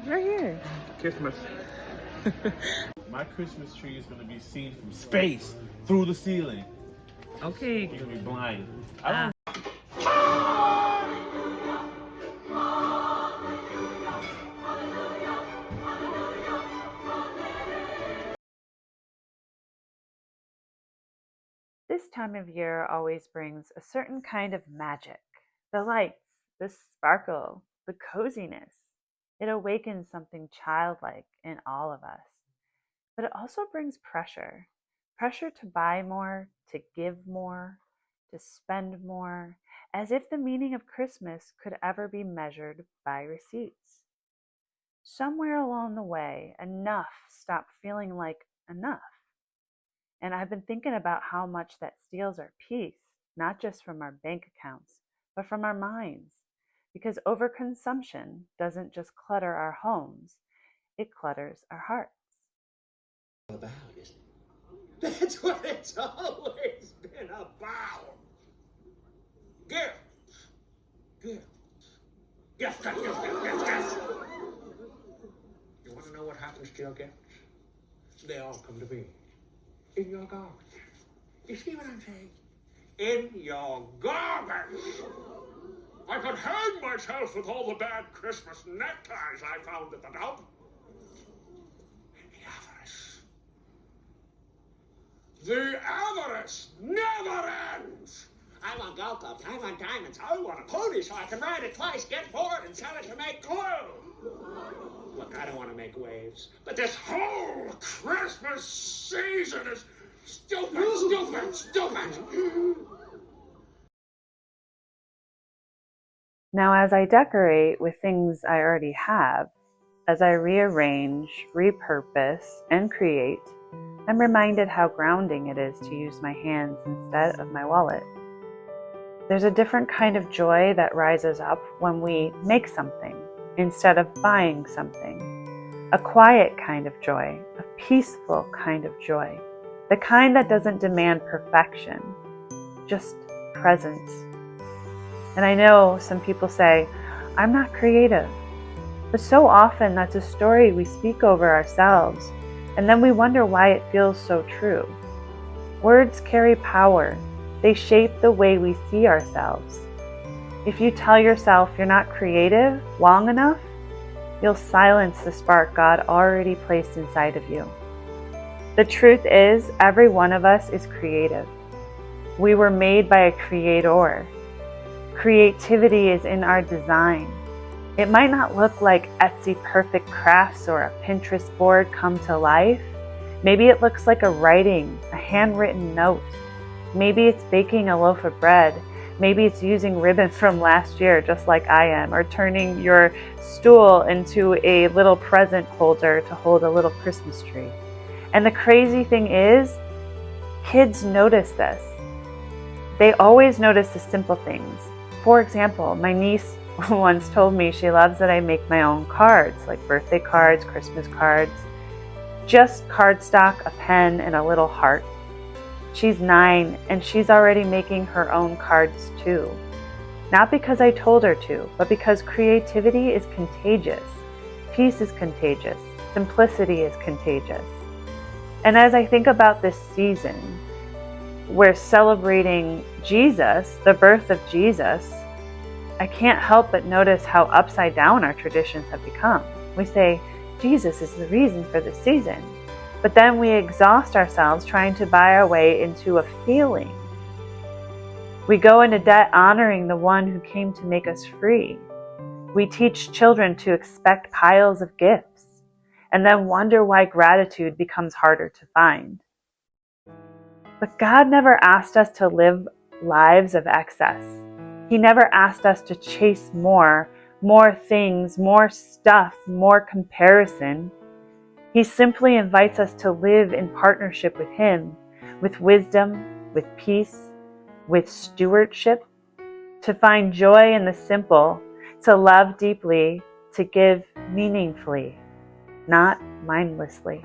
Right here. Christmas. My Christmas tree is going to be seen from space, through the ceiling. Okay. You're going to be blind. I don't This time of year always brings a certain kind of magic. The lights, the sparkle, the coziness. It awakens something childlike in all of us. But it also brings pressure. Pressure to buy more, to give more, to spend more, as if the meaning of Christmas could ever be measured by receipts. Somewhere along the way, enough stopped feeling like enough. And I've been thinking about how much that steals our peace, not just from our bank accounts, but from our minds. Because overconsumption doesn't just clutter our homes, it clutters our hearts. About, isn't it? That's what it's always been about. Gifts. Gifts. Gifts, gifts, gifts, gifts, gifts, gifts. You want to know what happens to your gifts? They all come to me. In your garbage. You see what I'm saying? In your garbage. I could hang myself with all the bad Christmas neckties I found at the dump. And the avarice never ends. I want gold cups, I want diamonds, I want a pony so I can ride it twice, get bored, and sell it to make glue. Look, I don't want to make waves, but this whole Christmas season is stupid, stupid, stupid. Now, as I decorate with things I already have, as I rearrange, repurpose, and create, I'm reminded how grounding it is to use my hands instead of my wallet. There's a different kind of joy that rises up when we make something instead of buying something. A quiet kind of joy, a peaceful kind of joy, the kind that doesn't demand perfection, just presence. And I know some people say, I'm not creative. But so often that's a story we speak over ourselves, and then we wonder why it feels so true. Words carry power. They shape the way we see ourselves. If you tell yourself you're not creative long enough, you'll silence the spark God already placed inside of you. The truth is, every one of us is creative. We were made by a creator. Creativity is in our design. It might not look like Etsy perfect crafts or a Pinterest board come to life. Maybe it looks like a writing, a handwritten note. Maybe it's baking a loaf of bread. Maybe it's using ribbon from last year, just like I am, or turning your stool into a little present holder to hold a little Christmas tree. And the crazy thing is, kids notice this. They always notice the simple things. For example, my niece once told me she loves that I make my own cards, like birthday cards, Christmas cards, just cardstock, a pen, and a little heart. She's 9 and she's already making her own cards too. Not because I told her to, but because creativity is contagious. Peace is contagious. Simplicity is contagious. And as I think about this season, we're celebrating Jesus, the birth of Jesus, I can't help but notice how upside down our traditions have become. We say, Jesus is the reason for the season. But then we exhaust ourselves trying to buy our way into a feeling. We go into debt honoring the one who came to make us free. We teach children to expect piles of gifts and then wonder why gratitude becomes harder to find. But God never asked us to live lives of excess. He never asked us to chase more things, more stuff, more comparison. He simply invites us to live in partnership with Him, with wisdom, with peace, with stewardship, to find joy in the simple, to love deeply, to give meaningfully, not mindlessly.